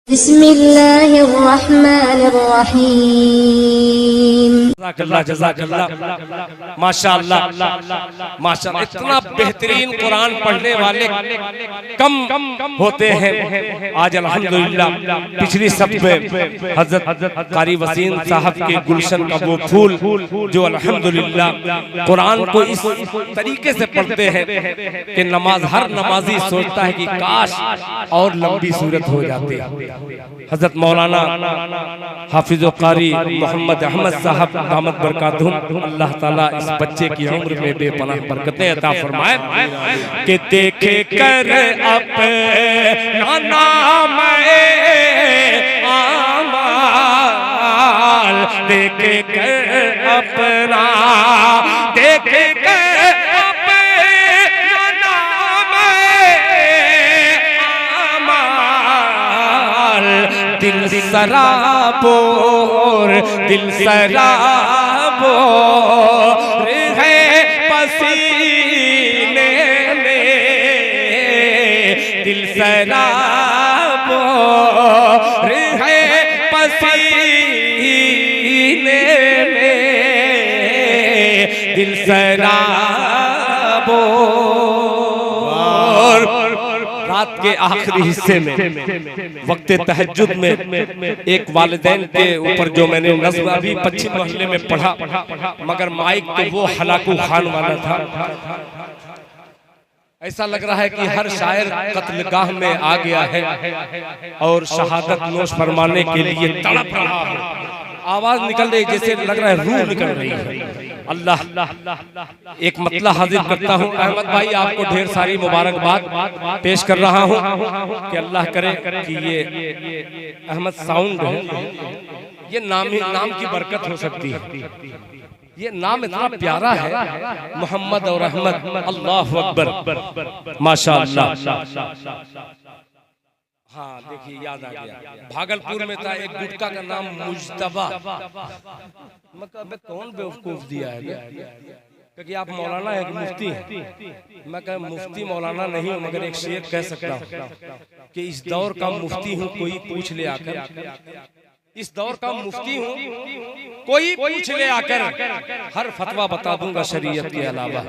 बिस्मिल्लाहिर्रहमानिर्रहीम। जज़ाकल्लाह माशाअल्लाह माशाअल्लाह। इतना बेहतरीन कुरान पढ़ने वाले कम होते हैं। आज अल्हम्दुलिल्लाह पिछली सब में हज़रत कारी वसीम साहब के गुलशन का वो फूल जो अल्हम्दुलिल्लाह कुरान को इस तरीके से पढ़ते हैं कि नमाज हर नमाजी सोचता है कि काश और लंबी सूरत हो जाती। हज़रत मौलाना हाफिज़ कारी मोहम्मद अहमद साहब दामत बरकातहुम, अल्लाह ताला इस बच्चे की उम्र में बेपनाह बरकतें अता फरमाए कि देखे कर अपना नाम आमाल, देखे कर अपना देखे कर अपना नाम आमाल, दिल सराबोर दिल सराबोर है पसीने में, दिल सराबोर है पसीने में, दिल सराबोर। रात के आखिरी हिस्से में वक्त तहज्जुद में एक वालिदैन के ऊपर जो मैंने नज़्म अभी पश्चिम मोहल्ले में पढ़ा, मगर माइक तो वो हलाकू खान वाला था। ऐसा लग रहा है कि हर शायर कत्लगाह में आ गया है और शहादत नोश फरमाने के लिए तड़प रहा है। आवाज निकल रही जैसे लग रहा है रूह निकल रही है। अल्लाह एक मतला हाजिर करता हूँ। अहमद भाई आपको ढेर सारी मुबारकबाद पेश कर रहा हूँ कि अल्लाह करे कि ये अहमद साउंड है, ये नाम की बरकत हो सकती है। ये नाम इतना प्यारा है, मोहम्मद और अहमद। अल्लाह अकबर माशाअल्लाह। हाँ देखिए याद आ गया, भागलपुर में था एक गुटका का नाम मुज्तबा। मैं कौन बेवकूफ दिया है क्योंकि आप मौलाना एक मुफ्ती हैं। मैं कह मुफ्ती मौलाना नहीं हूँ, मगर एक शेर कह सकता हूँ कि इस दौर का मुफ्ती हूँ कोई पूछ ले आकर, इस दौर का मुफ्ती हूँ कोई पूछ ले आकर, हर फतवा बता दूंगा शरीयत के अलावा।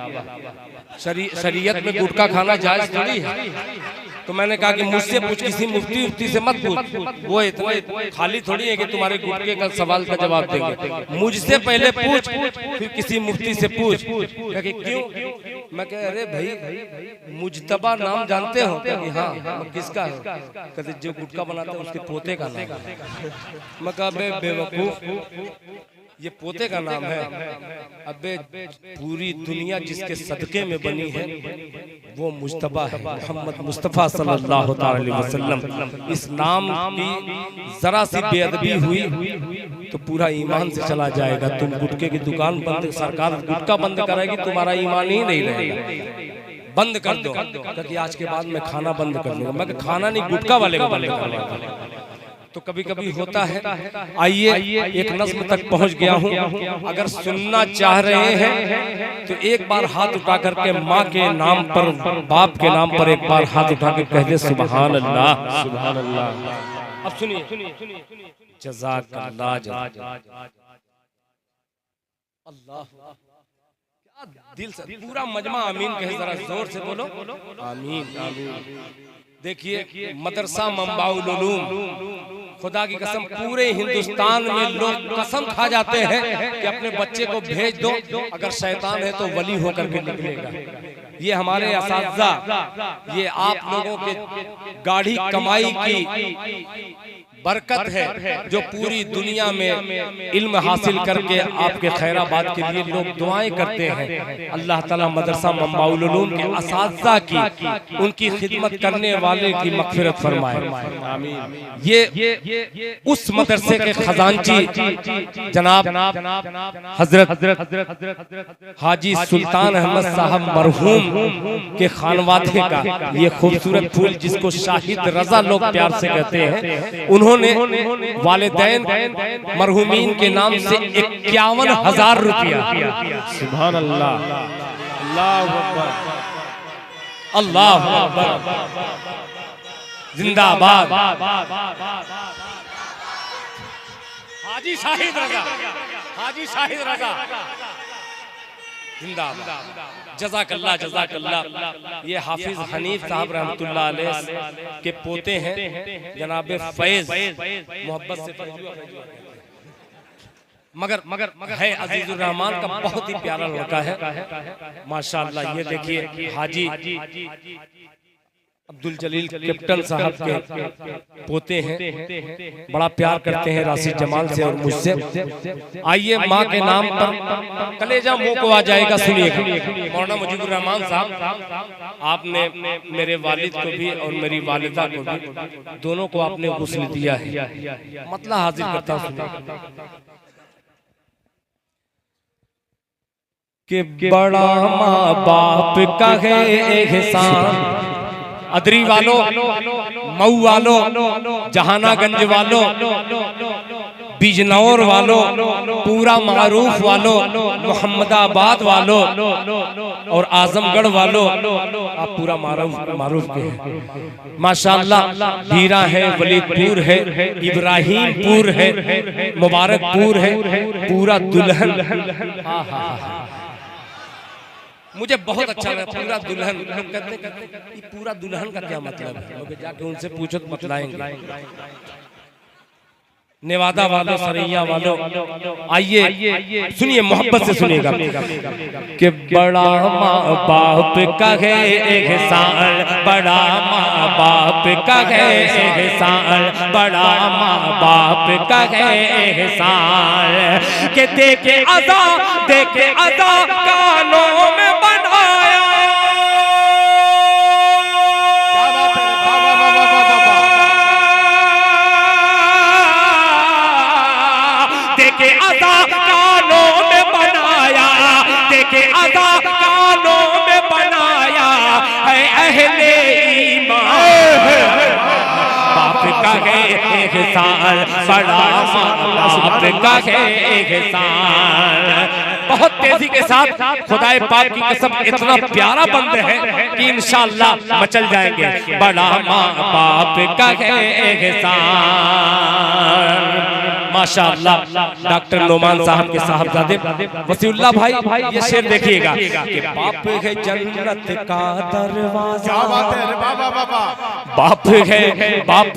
शरीयत में गुटखा खाना जायज थोड़ी है, तो मैंने कहा कि मुझसे पूछ, किसी मुफ्ती से मत पूछ, वो इतने खाली थोड़ी है कि तुम्हारे गुटके का सवाल का जवाब देंगे। मुझसे पहले पूछ, फिर किसी मुफ्ती से पूछ। कि क्यों? मैं कह अरे भाई मुज्तबा नाम जानते हो? कि हाँ। किसका है? कहते जो गुटका बनाता है उसके पोते का नाम है। मैं कहा बेवकूफ, ये पोते का नाम है। अबे पूरी दुनिया जिसके सदके में बनी है वो मुज्तबा है, मोहम्मद मुस्तफ़ा सल्लल्लाहु अलैहि वसल्लम। इस नाम की जरा सी बेअदबी हुई तो पूरा ईमान से चला जाएगा। तुम गुटके की दुकान बंद, सरकार गुटका बंद कराएगी, तुम्हारा ईमान ही नहीं रहेगा। बंद कर दो, क्योंकि आज के बाद मैं खाना बंद कर दूंगा। मैं खाना नहीं, गुटका वाले का बंद कर दूंगा। तो कभी कभी होता है। आइए एक नज़्म तक पहुंच गया हूं। अगर सुनना चाह रहे हैं तो एक बार हाथ उठा करके माँ के नाम पर, बाप के नाम पर एक बार हाथ उठा के कह दे सुभान अल्लाह, सुभान अल्लाह। अब सुनिए, जज़ाकल्लाह अल्लाह। दिल से पूरा मजमा आमीन कहे, जरा जोर से बोलो आमीन आमीन। देखिए मदरसा मंबाउल उलूम, खुदा की कसम पूरे हिंदुस्तान में लोग कसम खा जाते हैं कि अपने बच्चे को भेज दो, अगर शैतान है तो वली होकर के निकलेगा। ये हमारे असातिज़ा, ये आप लोगों के गाढ़ी कमाई की बरकत है जो पूरी दुनिया में इल्म हासिल करके आपके खैराबाद के लिए लोग दुआएं करते हैं। अल्लाह ताला मदरसा मंबाउल उलूम के असातिज़ा की, उनकी खिदमत करने वाले की मग़फ़िरत फरमाए आमीन। ये उस मदरसे के खजांची जनाब हजरत हाजी सुल्तान अहमद साहब मरहूम के खानवादे का ये खूबसूरत फूल, जिसको शाहिद रजा लोग प्यार से कहते हैं, उन्होंने वालिदैन मरहूमीन के नाम से 51,000 रुपया, सुभान अल्लाह, अल्लाह अकबर, अल्लाह अकबर, जिंदाबाद। हाजी शाहिद रजा, हाजी शाहिद रजा जिंदाबाद। जज़ाकल्लाह जज़ाकल्लाह। ये हाफिज हनीफ साहब रहमतुल्लाह अलैह के पोते हैं जनाब फैज, मोहब्बत से मगर है अजीजुर रहमान का बहुत ही प्यारा लड़का है माशाअल्लाह। ये देखिए हाजी अब्दुल जलील कैप्टन साहब के पोते हैं, बड़ा प्यार करते हैं राशिद जमाल से और मुझसे। आइए माँ के नाम पर कलेजा मुंह को आ जाएगा, सुनिएगा। मौलाना मुजीबुर रहमान साहब, आपने मेरे वालिद को भी और मेरी वालिदा को भी, दोनों को आपने गुस्ल दिया है। मतलब हाजिर करता हूँ कि बड़ा माँ बाप का है एहसान। अदरी वालों, मऊ वालों, जहानागंज वालों, बिजनौर वालों, पूरा मारूफ वालों, मोहम्मदाबाद वालों और आजमगढ़ वालों, आप पूरा मारूफ के हैं माशाअल्लाह। हीरा है, वलीदपुर है, इब्राहिमपुर है, मुबारकपुर है, पूरा दुल्हन। मुझे बहुत अच्छा लगा पूरा दुल्हन। कहते पूरा दुल्हन का क्या मतलब है, जाके उनसे पूछो तो बतलाएंगे। नेवादा वालों, सरैया वालों, आइए सुनिए, मोहब्बत से सुनिएगा कि बड़ा माँ बाप का है एहसान, बड़ा माँ बाप का है एहसान, बड़ा माँ बाप का है एहसान। के देखे अदा कानों में बनाया। देखे अदा कानों में बनाया, देखे अदा कानों में बनाया है अहले ईमान। बाप का है एहसान, बड़ा बाप का है एहसान। बहुत तेजी के साथ खुदाए पाक की कसम इतना प्यारा बंद है कि इंशाअल्लाह मचल जाएंगे। बड़ा माँ बाप का है एहसान माशाअल्लाह। डॉक्टर नोमान साहब के साहबजादे वसीउल्लाह भाई, ये शेर देखिएगा कि बाप है जन्नत का दरवाजा। बाप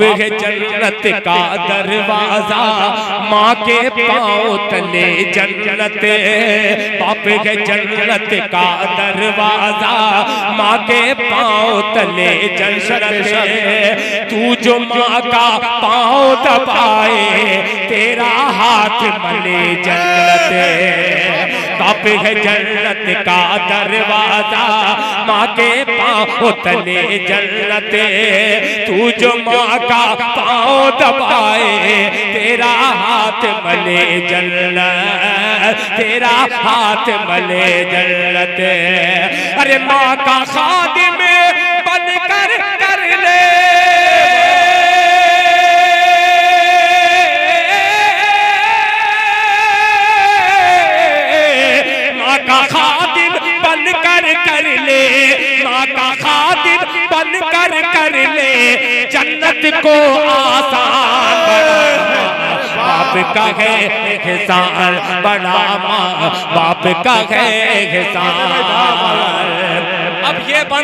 है जन्नत का दरवाजा, माँ के पाँव तले जन्नत। बाप है जन्नत का दरवाजा, माँ के पाँव तले जन्नत। तू जो माँ का पाँव दबाए, तेरा हाथ मले जन्नत। बाप है जन्नत का दरवाजा, माँ के पाँव तले जन्नत। तू जो माँ का पाँव दबाए, तेरा हाथ मले जन्नत, तेरा हाथ मले जन्नत। अरे माँ का खादिम बन कर ले, माँ का खादिम बन कर ले, माँ का खादिम बन कर ले जन्नत को आसान। बाप का है एहसान, बड़ा माँ बाप का है एहसान। अब ये बन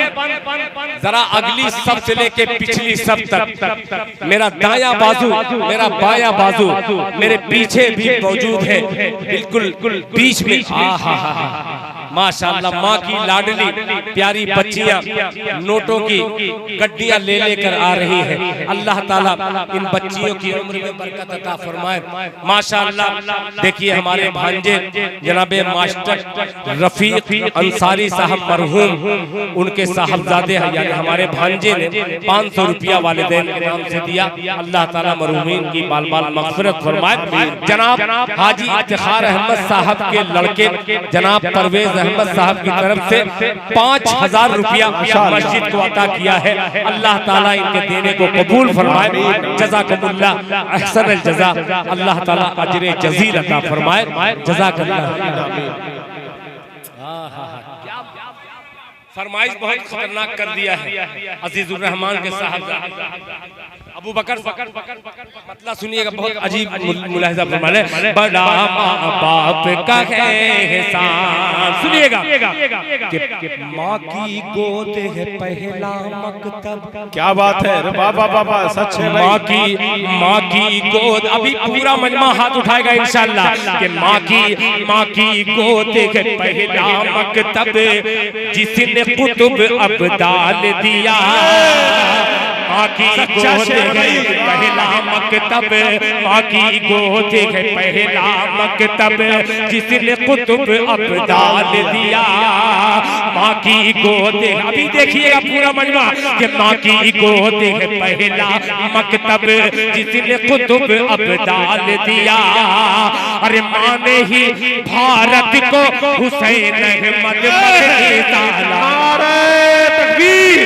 जरा अगली सब से लेके पिछली सब तक, मेरा दाया बाजू, मेरा बाया बाजू मेरे पीछे भी मौजूद है, बिल्कुल बीच में। माशाअल्लाह, माँ की लाडली प्यारी बच्चियां नोटों की गड्डियां ले लेकर आ रही है। अल्लाह ताला इन बच्चियों की उम्र में बरकत अता फरमाए। माशाअल्लाह, देखिए हमारे भांजे जनाबे मास्टर रफीक अंसारी साहब मरहूम, उनके साहबजादे हैं, यानी हमारे भांजे ने 500 रुपया वालिदैन के नाम से दिया। अल्लाह ताला मरहूमीन की बाल बाल मग़फ़िरत फरमाए। जनाब हाजी इफ्तिखार अहमद साहब के लड़के जनाब परवेज अहमद साहब की तरफ से 5000 रुपया मस्जिद को अता किया है। अल्लाह ताला इनके देने को कबूल फरमाए। जज़ाकुमुल्लाह अहसनल जज़ा, अल्लाह ताला अजरे जज़ील अता फरमाए। जज़ाकल्लाह। फरमाइश बहुत खतरनाक कर दिया है अजीजुर रहमान के साहब अबू बकर। मतलब सुनिएगा, बहुत अजीब मुलाहिजा फरमाने, बड़ा माँ बाप का है एहसान। सुनिएगा कि माँ की गोद है पहला मकतब। क्या बात है, वाह वाह वाह वाह, सच है भाई। माँ की गोद, अभी पूरा मजमा हाथ उठाएगा इंशाअल्लाह कि माँ की गोद है पहला मकतब, जिसने कुतुब अब्दाल दिया। माँ की गोद है पहला मकतब, माँ की गोद है पहला मकतब, जिसने कुतुब अब्दाल दिया। माँ की गोद, अभी देखिएगा पूरा मजमा कि माँ की गोद है पहला मकतब, जिसने कुतुब अब्दाल दिया। अरे माँ ने ही भारत को हुसैन अहमद नारे तकबीर,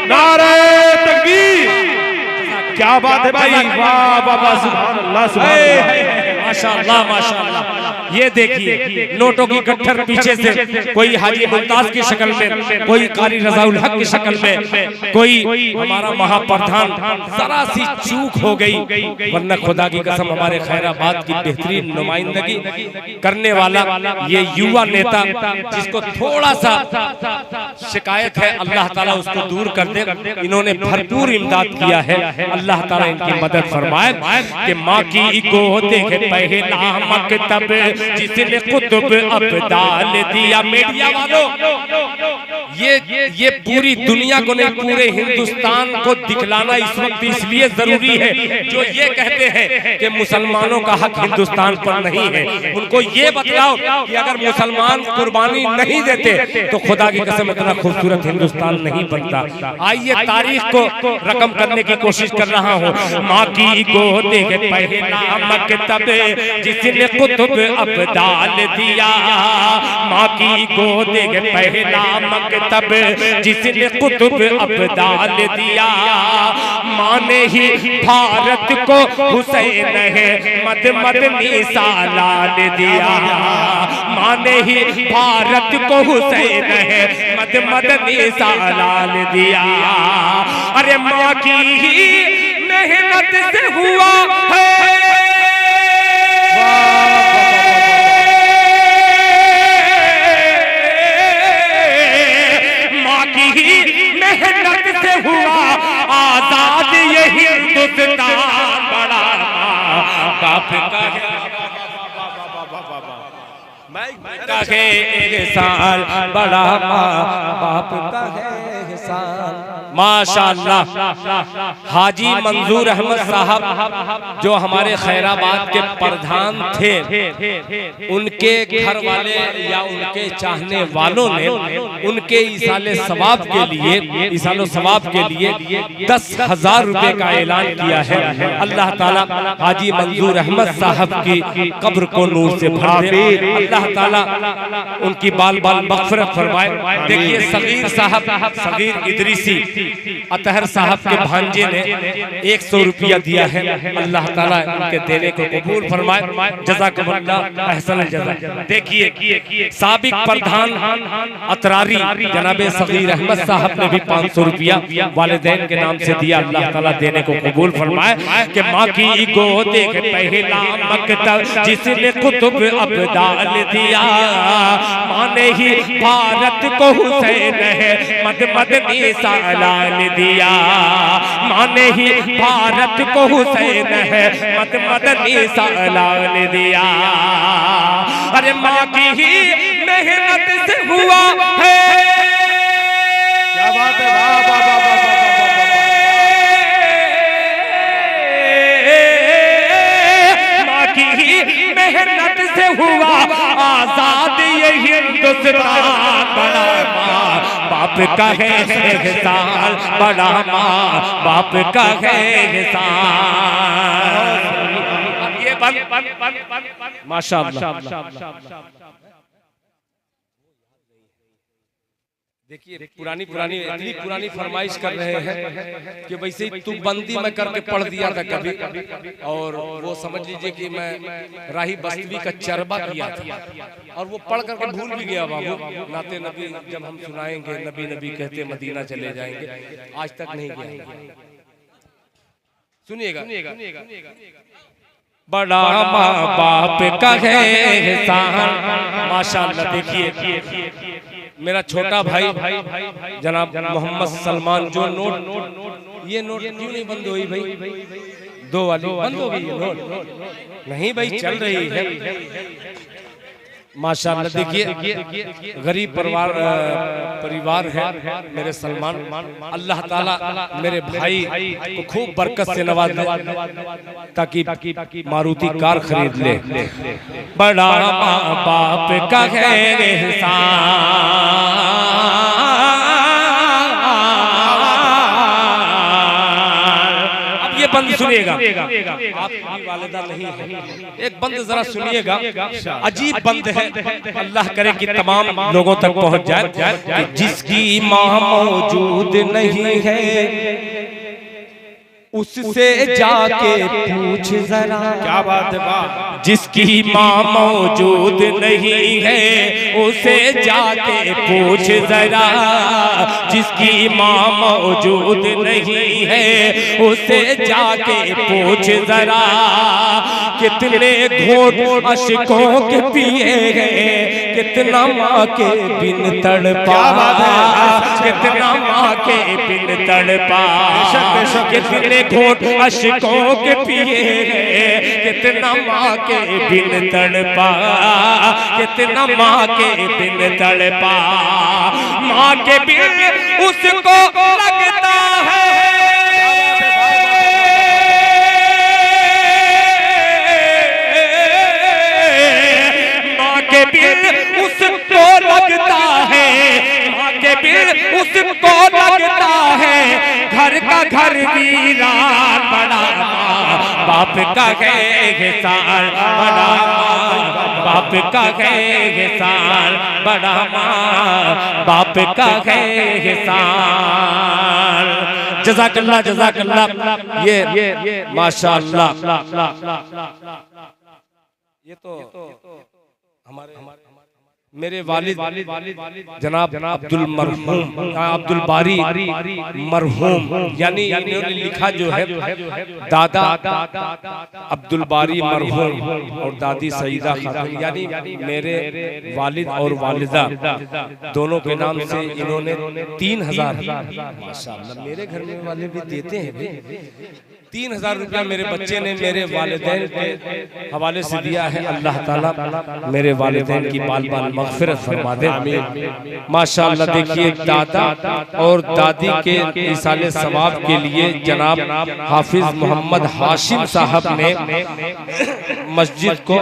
नारे तकबीर। क्या बात है भाई, वाह वाह वाह, सुभान अल्लाह, सुभान अल्लाह, माशाअल्लाह माशाअल्लाह। ये देखिए नोटों की गट्ठर पीछे से कोई हाजी मुमताज की शक्ल में, कोई कारी रजाउल हक की शक्ल में, कोई हमारा महाप्रधान। जरा सी चूक हो गई, वरना खुदा की कसम हमारे खैराबाद की बेहतरीन नुमाइंदगी करने वाला ये युवा नेता, जिसको थोड़ा सा शिकायत है, अल्लाह ताला उसको दूर कर दे। इन्होंने भरपूर इमदाद किया है, अल्लाह ताला इनकी मदद फरमाए। कि माँ की गोद है पहला मकतब, जिसने कुतुब अब्दाल दिया। मीडिया वालों, ये पूरी दुनिया को नहीं, पूरे हिंदुस्तान को दिखलाना इस वक्त इसलिए जरूरी है, जो ये कहते हैं कि मुसलमानों का हक हिंदुस्तान पर नहीं है। उनको ये बतलाओ कि अगर मुसलमान कुर्बानी नहीं देते तो खुदा की कसम इतना खूबसूरत हिंदुस्तान नहीं बनता। आइए तारीख को रकम करने की कोशिश कर रहा हूँ। माँ की गोद है पहला मकतब, जिसने कुतुब अब्दाल दिया। माँ की गोद है पहला मकतब, जिसने कुतुब अब्दाल दिया। माँ ने ही भारत को हुसैन अहमद मदनी सालाल दिया। माँ ने ही भारत को हुसैन अहमद मदनी सालाल दिया। अरे माँ की ही मेहनत से हुआ है, माँ की ही मेहनत से हुआ आजाद ये हिंदुस्तान। बड़ा बाप का है, का है एहसान, बड़ा बाप का है एहसान। माशाअल्लाह। हाजी मंजूर अहमद साहब जो हमारे खैराबाद के प्रधान थे, उनके घर वाले या उनके चाहने वालों ने उनके इसाले सवाब के लिए, इसालो सवाब के लिए 10,000 रुपए का ऐलान किया है। अल्लाह ताला हाजी मंजूर अहमद साहब की कब्र को नूर से भर दे, अल्लाह ताला उनकी बाल बाल मग़फ़िरत फरमाए। देखिए सगीर साहब, सगीर इदरीसी अतहर साहब के भांजे ने 100 रुपया दिया है। अल्लाह ताला उनके देने को कबूल फरमाए, जज़ाकमुल्लाह अहसन जज़ा। देखिए साबिक प्रधान अतरारी जनाबे सगीर अहमद साहब ने भी 500 रुपया वालिदैन के नाम से दिया। अल्लाह ताला देने को कबूल फरमाए। कि माँ की गोद है पहला मकतब, जिसने कुतुब अब्दाल दिया। माँ ने ही भारत को हुसैन अहमद मदनी सालाल दिया। माँ ने ही भारत को हुसैन अहमद मदनी सालाल दिया। अरे माँ की ही मेहनत से हुआ है। क्या बात है, वाह वाह वाह वाह। माँ की ही मेहनत से हुआ आजाद ये हिंदुस्तान। बड़ा बाप का है एहसान, बड़ा माँ बाप का है एहसान। ये माशाअल्लाह। देखिए पुरानी इतनी पुरानी फरमाइश कर रहे हैं कि वैसे ही तू बंदी में करके पढ़ दिया था कभी, और वो समझ लीजिए कि मैं राही बस्तवी का चरबा किया था और वो पढ़ करके भूल भी गया बाबू। नाते नबी जब हम सुनाएंगे नबी नबी कहते मदीना चले जाएंगे, आज तक नहीं गए। सुनिएगा, बड़ा माँ बाप का है एहसान। माशाअल्लाह देखिए मेरा छोटा भाई जनाब मोहम्मद सलमान, जो नोट ये नोट क्यों नहीं बंद हुई भाई? दो वाली बंद हो गई नोट नहीं भाई, चल रही है। माशाअल्लाह देखिए गरीब परिवार है मेरे सलमान। अल्लाह ताला मेरे भाई को खूब बरकत से नवाज दे ताकि मारुति कार खरीद ले। बड़ा माँ बाप का है एहसान, अब ये बंद सुनिएगा, आपकी वालिदा नहीं है, एक बंद जरा सुनिएगा, अजीब बंद है, अल्लाह करे कि तमाम लोगों तक पहुंच जाए। जिसकी माँ मौजूद नहीं है उससे जाके पूछ जरा, क्या बात है। जिसकी माँ मौजूद नहीं है उसे जाके पूछ जरा, जिसकी माँ मौजूद नहीं है उसे जाके पूछ जरा। कितने घोट अशकों के पिए गए, कितना माँ के बिन तड़पा, कितना माँ के बिन तड़पा, कितने घोट अशकों के पिए गए, कितना माँ के बिन तड़पा, कितना माँ के बिन तड़पा। माँ के बिन उसको लगता है उसको लगता है, माँ के बिन उसको लगता है घर का घर वीरान। बड़ा माँ बाप का है एहसान, बड़ा माँ बाप का है एहसान, बड़ा माँ बाप का है एहसान। जज़ाकल्लाह जज़ाकल्लाह। ये माशाअल्लाह, ये तो हमारे मेरे वालिद जनाब अब्दुल बारी मरहूम, यानी इन्होंने लिखा जो है दादा अब्दुल बारी मरहूम और दादी सईदा खातून, यानी मेरे वालिद और वालिदा दोनों के नाम से इन्होंने 3000 माशाअल्लाह मेरे घर में वाले भी देते हैं भाई। 3000 रुपया मेरे बच्चे ने मेरे वालिदैन के हवाले से दिया है। अल्लाह ताला मेरे वालिदैन की बाल बाल मग़फ़िरत फरमा दे, आमीन। माशाअल्लाह देखिए दादा और दादी के इसाले सवाब के लिए जनाब हाफिज मोहम्मद हाशिम साहब ने मस्जिद को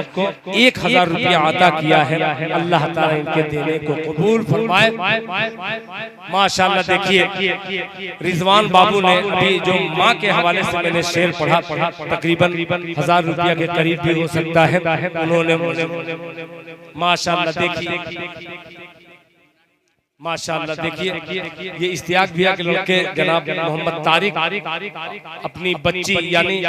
1000 रुपया अता किया है। अल्लाह ताला इनके देने को कबूल फरमाए। माशाअल्लाह देखिए रिजवान बाबू ने अभी जो माँ के हवाले से मैंने शेर पढ़ा, तकरीबन 1000 रुपया के करीब भी हो सकता है, उन्होंने माशाअल्लाह देखिए माशाअल्लाह देखिए ये इश्तियाक भैया के लड़के जनाब मोहम्मद तारिक अपनी बच्ची यानी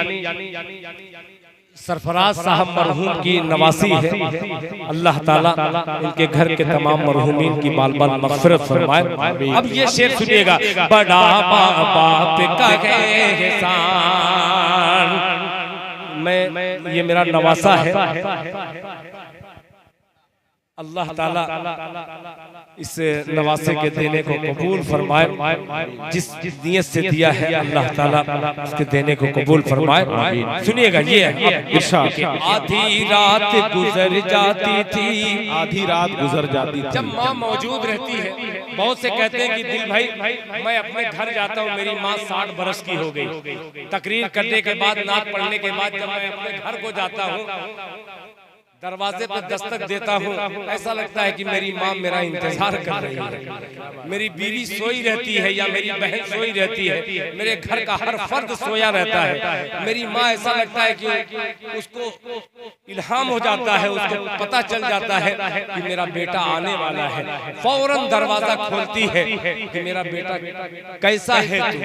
सरफराज साहब मरहूम की नवासी है। अल्लाह ताला इनके घर के तमाम मरहूमीन की बाल बाल मग़फ़िरत फरमाए। अब ये शेर सुनिएगा, बड़ा माँ बाप का है एहसान। मैं ये मेरा नवासा है, अल्लाह ताला इस नवासे के देने को कबूल फरमाए। जिस नीयत से दिया है अल्लाह ताला उसके देने को कबूल फरमाए। सुनिएगा ये आधी रात गुजर जाती थी, आधी रात गुजर जाती थी जब माँ मौजूद रहती है। बहुत से कहते हैं कि दिल भाई मैं अपने घर जाता हूँ, मेरी माँ 60 बरस की हो गई। तकरीर करने के बाद, नात पढ़ने के बाद जब मैं अपने घर को जाता हूँ, दरवाजे पर दस्तक देता हूँ, ऐसा लगता है कि मेरी माँ मेरा इंतजार कर रही है। मेरी बीवी सोई रहती है या मेरी बहन सोई रहती है, मेरे घर का हर फर्द सोया रहता है। मेरी माँ ऐसा लगता है कि उसको इल्हाम हो जाता है, उसको पता चल जाता है कि मेरा बेटा आने वाला है, फौरन दरवाजा खोलती है कि मेरा बेटा कैसा है तू।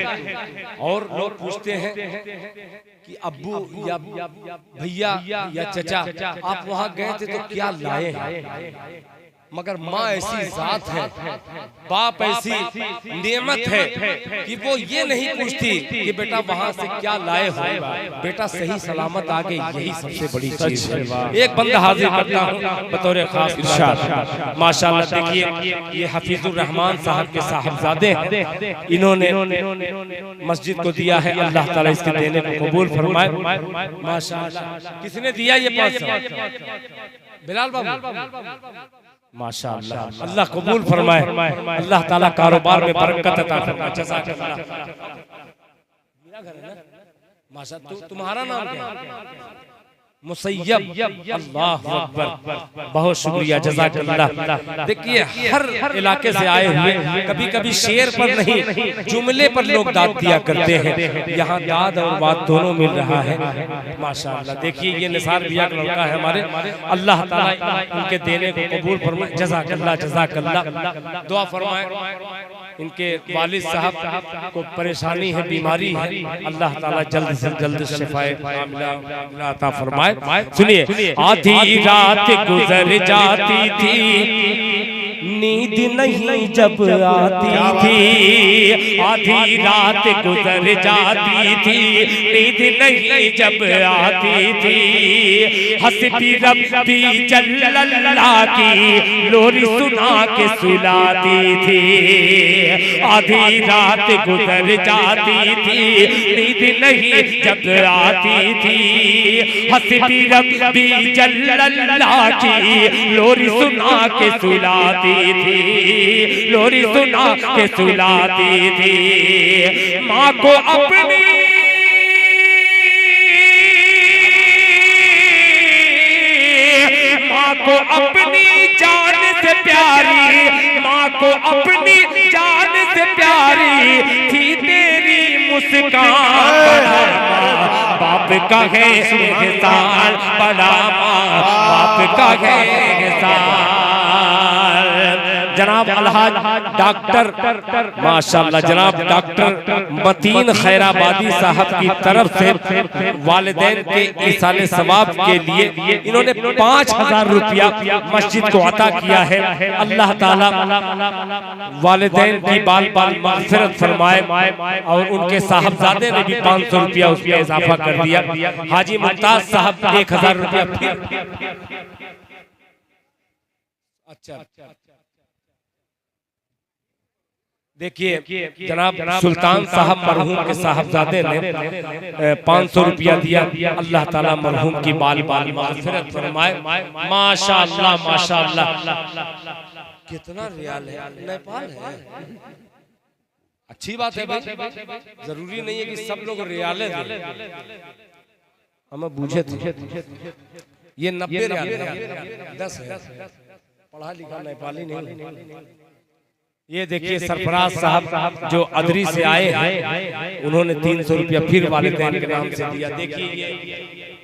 और लोग पूछते हैं कि अब्बू या भैया या चचा आप वहां गए थे तो क्या लाए हैं? मगर माँ ऐसी जात है, बाप ऐसी नेमत है कि वो ये नहीं पूछती कि बेटा वहां से क्या लाए हो, बेटा सही सलामत आ गए, यही सबसे बड़ी चीज है। एक बंदा हाजिर करता हूँ बतौर खास इरशाद। माशाअल्लाह देखिए ये हफीजुर रहमान साहब के साहबजादे हैं, इन्होंने मस्जिद को दिया है, अल्लाह ताला इसके देने को कबूल फरमाए। माशाअल्लाह किसने दिया ये 500? बिलाल बाबू माशाअल्लाह, अल्लाह कबूल फरमाए, अल्लाह ताला कारोबार में बरकत अता फरमाए। जज़ाकल्लाह। मेरा घर है ना माशाअल्लाह। तुम्हारा नाम क्या है? मुसैयब। अल्लाह अकबर, बहुत शुक्रिया, जज़ाकल्लाह। देखिए हर इलाके से आए हुए, कभी कभी शेर पर नहीं जुमले पर लोग दाद दिया करते हैं, यहाँ दाद और बात दोनों मिल रहा है माशाअल्लाह। देखिए ये निसार भैया का लड़का है हमारे, अल्लाह ताला उनके देने को कबूल फरमाए। जज़ाकल्लाह जज़ाकल्लाह। दुआ फरमाए, इनके वालिद साहब को परेशानी है, बीमारी है, अल्लाह ताला जल्द से जल्द शिफाए कामिला अता फरमाए। सुनिए, आधी रात गुजर जाती थी, नींद नहीं जब आती थी, आधी रात गुजर जाती थी, नींद नहीं जब आती थी, हंसती रब्बी जल्लल्लाह की लोरी सुना के सुलाती थी। आधी रात गुजर जाती थी, नींद नहीं जब आती थी, हंसती रब्बी जल्लल्लाह की लोरी सुना के सुलाती थी, लोरी सुना के सुलाती थी। माँ को अपनी जान से प्यारी, माँ को अपनी जान से प्यारी थी तेरी मुस्कान। बाप का है एहसान, बड़ा माँ बाप का है एहसान। जनाब अलहाज डॉक्टर माशाअल्लाह, जनाब डॉक्टर मतीन खैराबादी साहब की तरफ से वालिदैन के इसाले सवाब के लिए इन्होंने 5000 रुपया मस्जिद को अता किया है। अल्लाह ताला वालिदैन की बाल बाल मग़फ़िरत फरमाए। और उनके साहबजादे ने भी 500 रुपया उसमें इजाफा कर दिया। हाजी मुमताज साहब 1000 रुपया फिर। अच्छा देखिए जनाब सुल्तान साहब मरहूम के साहबजादे ने 500 रुपया दिया। अल्लाह ताला मरहूम की बाल बाल मग़फ़िरत फरमाए। माशाअल्लाह माशाअल्लाह। कितना रियाल है? नेपाल है, अच्छी बात है भाई, जरूरी नहीं है कि सब लोग रियाले दें, हमें बूझे थे। ये 90 रियाल है, 10 है, पढ़ा लिखा नेपाली नहीं। ये देखिए सरफराज साहब जो अदरी से आए हैं, उन्होंने 300 रुपया फिर वालिदैन के नाम से दिया। देखिए ये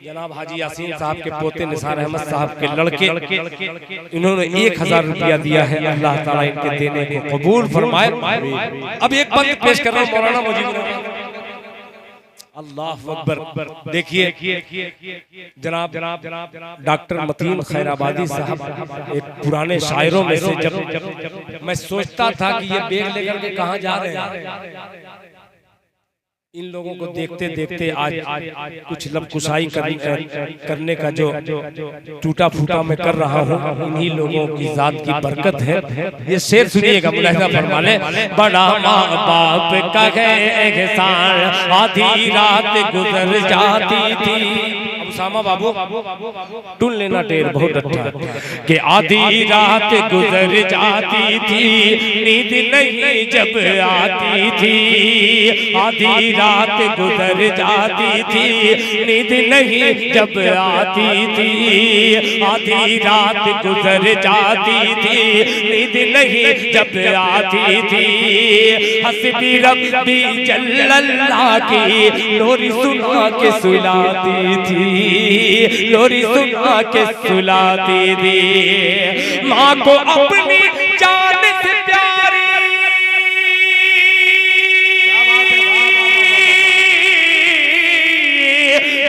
जनाब हाजी यासीन साहब के पोते निसार अहमद साहब के लड़के, इन्होंने 1000 रुपया दिया है। अल्लाह ताला इनके देने को कबूल फरमाए। अब एक बंद पेश कर रहा हूँ मौलाना मुजीब। अल्लाह अकबर। देखिए जनाब डॉक्टर मतीन खैराबादी साहब एक पुराने शायरों में से, जब मैं सोचता था कि ये बैग लेकर के कहाँ जा रहे हैं, इन लोगों को देखते देखते आज कुछ लबकुशाई करने का जो टूटा फूटा मैं कर रहा हूँ, इन्हीं लोगों की जात की बरकत है। ये शेर सुनिएगा, मुलाहिजा फरमा ले। बड़ा माँ बाप का है एहसान, आधी रात गुजर जाती थी। उसामा बाबू टून लेना टेर बहुत अच्छा कि आधी रात गुजर जाती थी, नींद नहीं जब आती थी, आधी रात गुजर जाती थी, नींद नहीं जब आती थी, आधी रात गुजर जाती थी, नींद नहीं जब आती थी, हस्बी रब्बी जल्लल्लाह की लोरी सुना के सुलाती थी। लोरी सुना के सुलाती थी। माँ को अपनी जान से प्यारी,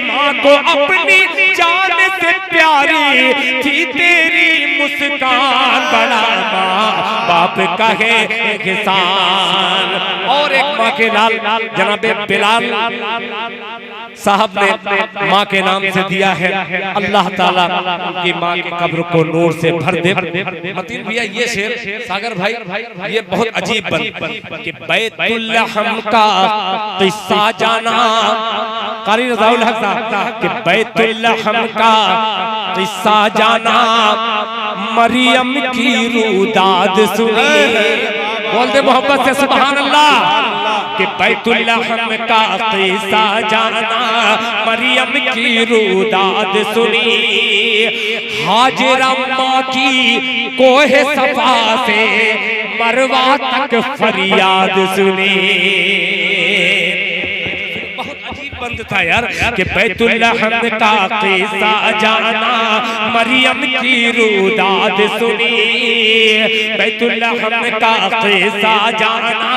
माँ को अपनी जान से प्यारी थी तेरी मुस्कान, बड़ा माँ बाप का है एहसान। और एक माँ के लाल जनाबे बिलाल साहब ने माँ के नाम से दिया है। अल्लाह ताला उनकी माँ की कब्र को नूर से भर दे। मतीन भैया ये शेर सागर भाई ये बहुत अजीब बन कि बैतुल्लहम का किस्सा जाना, कारी रज़ाउल हक साहब कि बैतुल्लहम का किस्सा जाना, मरियम की रूदाद सुनी। बोलते मोहब्बत से सुभान अल्लाह कि बैतुल्लहम का किस्सा जाना, मरियम की रूदाद सुनी। हाजिरा माँ की कोहे सफा से मरवा तक फरियाद सुनी। बंद था यार कि बैतुल्लहम का किस्सा जाना, मरियम की रूदाद सुनी। बैतुल्लहम का किस्सा जाना,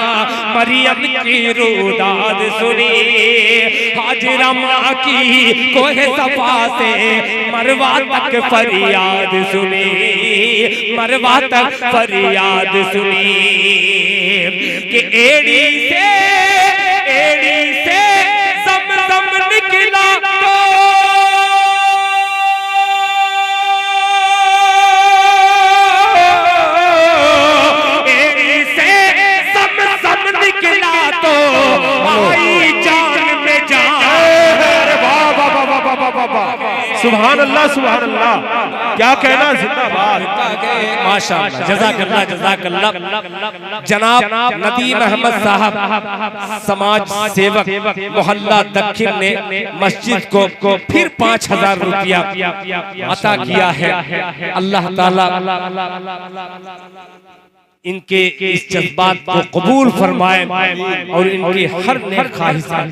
मरियम की रूदाद सुनी। हाजिरा माँ की कोहे सफा से मरवा तक फरियाद सुनी, मरवा तक फरियाद सुनी। कि एड़ी से निकला तो एड़ी से सब निकला तो आई जान में जान। सुभान अल्लाह सुभान अल्लाह, क्या कहना, जिंदाबाद। माशाअल्लाह, जज़ाकल्लाह जज़ाकल्लाह। जनाब नदीम अहमद साहब समाज सेवक मोहल्ला दक्षिण ने मस्जिद को फिर 5000 रुपया अता किया है। अल्लाह ताला इनके इस जज्बात को कबूल फरमाए और इनकी हर नेक ख्वाहिशात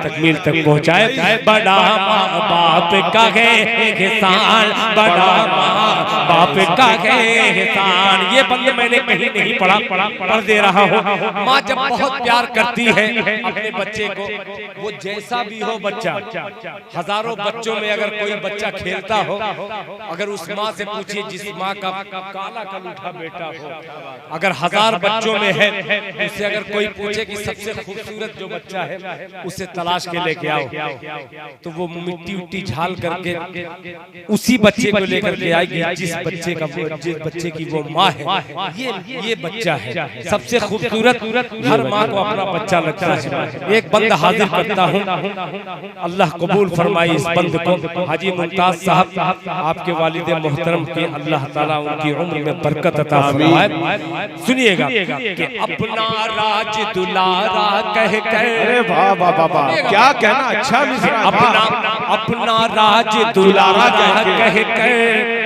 तकमील तक पहुंचाए। बड़ा माँ बाप का है एहसान, बड़ा माँ बाप का है एहसान। ये बंदे मैंने कहीं नहीं पढ़ा, पढ़ दे रहा हूँ। माँ जब बहुत प्यार करती है अपने बच्चे को, वो जैसा भी हो बच्चा, हजारों बच्चों में अगर कोई बच्चा खेलता हो, अगर उस माँ से पूछिए जिस माँ का काला कलूठा बेटा हो, अगर 1000 बच्चों में है, उससे अगर कोई पूछे कि सबसे खूबसूरत जो बच्चा है उसे तलाश के लेके आओ, तो वो मिट्टी उट्टी झाल करके उसी बच्चे को लेकर के आएगी जिस बच्चे की वो माँ है। ये बच्चा है सबसे खूबसूरत, हर माँ को अपना बच्चा लगता है। एक बंद हाजिर करता हूँ, अल्लाह कबूल फरमाए इस बंद को। हाजी मुमताज साहब आपके वालिद मोहतरम के अल्लाह ताला उनकी उम्र में बरकत अता फरमाए। सुनिएगा कि अपना राज दुलारा कह कर, अरे वाह वाह वाह, क्या कहना, अच्छा मिसरा। अपना राज दुलारा कह कर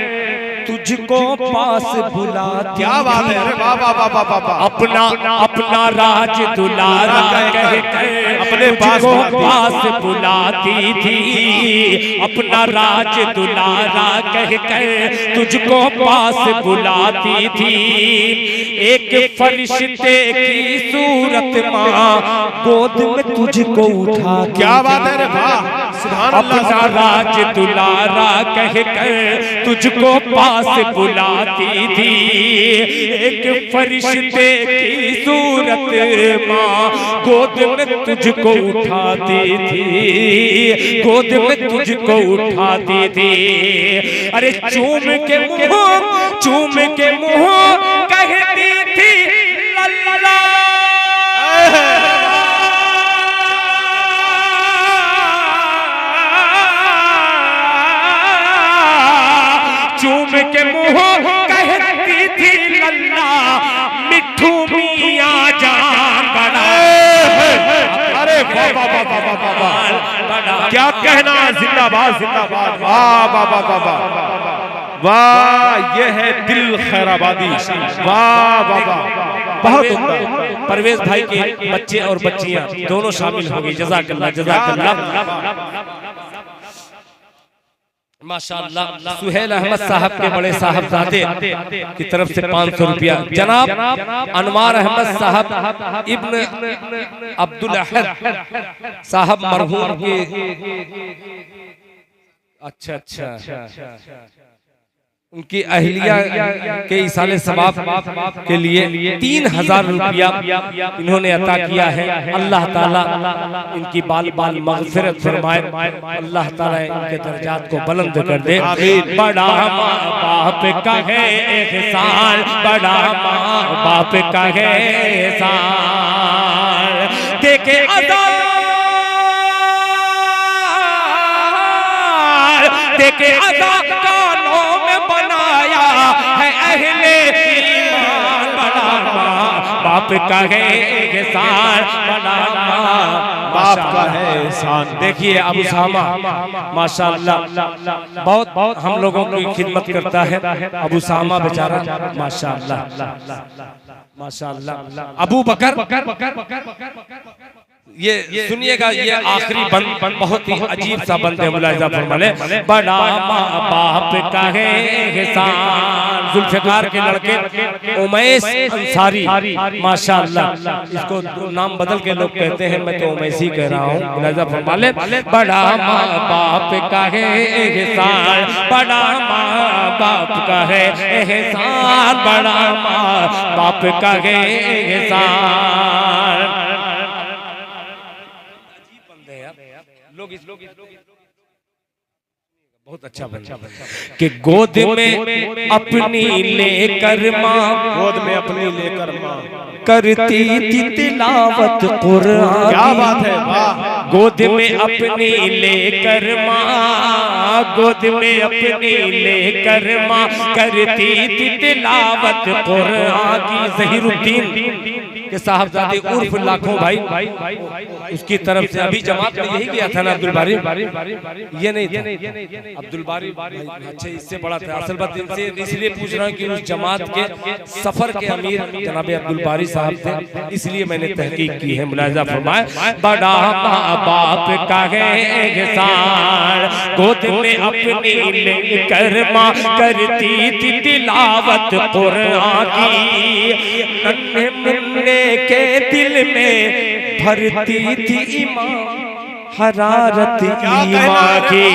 तुझको पास बुलाती, क्या बात है, अरे वाह वाह वाह वाह। अपना राज दुलारा कह कर अपने पास बुलाती थी, अपना राज दुलारा कह कर तुझको पास बुलाती थी। एक फरिश्ते की सूरत माँ गोद में तुझको उठा, क्या बात है, अरे वाह सुभान अल्लाह। अपना राज दुलारा कह कर तुझको पास बुलाती थी। एक फरिश्ते की सूरत माँ गोद में तुझको उठाती थी, गोद में तुझको उठाती थी। अरे चूम के मुँह कहती थी लल्ला, चूम के मुँह कहती थी लल्ला, मिठू मियाँ जान बड़ा। अरे वाह वाह वाह वाह वाह, क्या कहना, जिंदाबाद जिंदाबाद, वाह वाह वाह वाह वाह वाह। ये है दिल खैराबादी, वाह वाह वाह, बहुत उम्दा। परवेज भाई के बच्चे और बच्चियां दोनों शामिल हो गई। जज़ाकल्लाह जज़ाकल्लाह। माशाअल्लाह सुहेल अहमद साहब के बड़े साहबजादे की तरफ से 500 रुपया, जनाब अनवार अहमद साहब इब्न अब्दुल अहद साहब मरहूम के अच्छा उनकी अहलिया के इसाले सवाब के लिए 3000 रुपया इन्होंने अता किया है। अल्लाह ताला इनकी बाल बाल मग़फ़िरत फरमाए, अल्लाह ताला इनके दर्जात को बुलंद कर दे। बड़ा माँ बाप का है एहसान, बड़ा माँ बाप का है एहसान, देखे देखे अदा कानों में बनाया है अहले ईमान, बड़ा माँ बाप का है एहसान, बड़ा माँ बाप का है एहसान। देखिए अबू सामा माशाअल्लाह बहुत हम लोगों की खिदमत करता है। अबू सामा बेचारा माशाअल्लाह माशाअल्लाह। अबू बकर ये सुनिएगा, ये आखिरी बंद बहुत ही अजीब सा बंद है। मुलाहिजा फरमाले, बड़ा माँ बाप का है एहसान। जुल्फ़िकार के लड़के उमैस अंसारी माशाअल्लाह, इसको नाम बदल के लोग कहते हैं, मैं तो उमैसी कह रहा हूँ। मुलाहिजा फरमाले, बड़ा माँ बाप का है एहसान, बड़ा माँ बाप का है एहसान, बड़ा माँ बाप का है एहसान। बहुत अच्छा बच्चा कि गोद में अपनी लेकर माँ, गोद में अपनी लेकर माँ करती थी तिलावत कुरान। क्या बात है, वाह। गोद में अपनी लेकर माँ, गोद में अपनी लेकर माँ करती थी तिलावत कुरान की। ज़हीरुद्दीन के साहबजादे उर्फ लाखों भाई, उसकी तरफ से अभी जमात में यही गया था ना अब्दुल बारी, ये नहीं था अब्दुल बारी। अच्छा इससे बड़ा था। असल बात इनसे इसलिए पूछ रहा हूँ कि उस जमात के सफर के अमीर जनाब अब्दुल बारी साहब थे, इसलिए मैंने तहकीक की है। मुलाहिजा फरमाए, बड़ा माँ बाप का है एहसान, गोद में अपनी लेकर माँ करती थी तिलावत कुरान की। नन्हे मुन्ने के दिल में भरती थी ईमान हरारत ईमान की।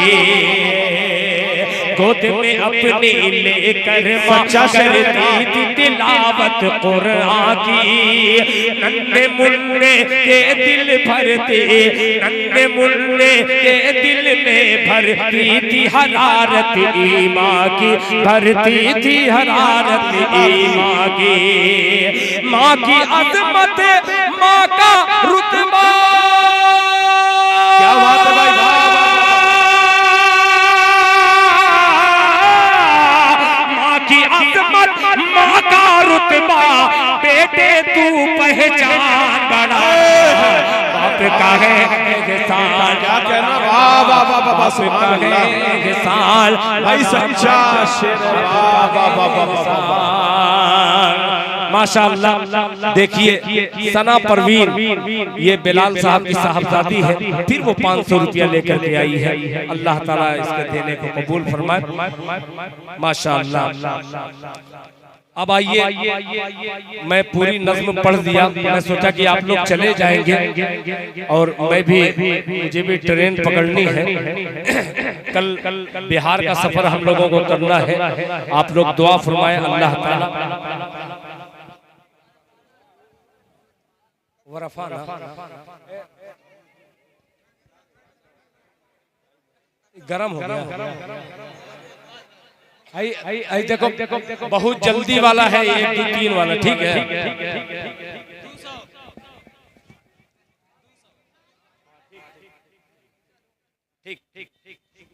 गोद में अपनी लेकर माँ करती थी तिलावत कुरान की। नन्हे मुन्ने के दिल भरती, नन्हे मुन्ने के दिल में भरती थी हरारत ईमान की, भरती थी हरारत ईमान की। माँ की अज़मत, माँ का रुतबा, क्या बात है भाई, माँ का रुतबा बेटे तू पहचान, बड़ा बाप का है एहसान। क्या कहना, वाह वाह वाह वाह, सुभान अल्लाह, एहसान भाई सच्चा शेर, वाह वाह वाह वाह माशाअल्लाह। देखिए सना परवीन ये बिलाल साहब की साहबजादी है, फिर वो 500 रुपया लेकर के आई है। अल्लाह ताला इसके देने को कबूल फरमाए माशाअल्लाह। अब आइए, मैं पूरी नज़्म पढ़ दिया, मैं सोचा कि आप लोग चले जाएंगे और मैं भी, मुझे भी ट्रेन पकड़नी है। कल बिहार का सफर हम लोगों को करना है। आप लोग दुआ फरमाएं अल्लाह ताला गरम हो गया। आई देखो बहुत जल्दी वाला है, 1 2 3 वाला, ठीक है। ठीक ठीक ठीक ठीक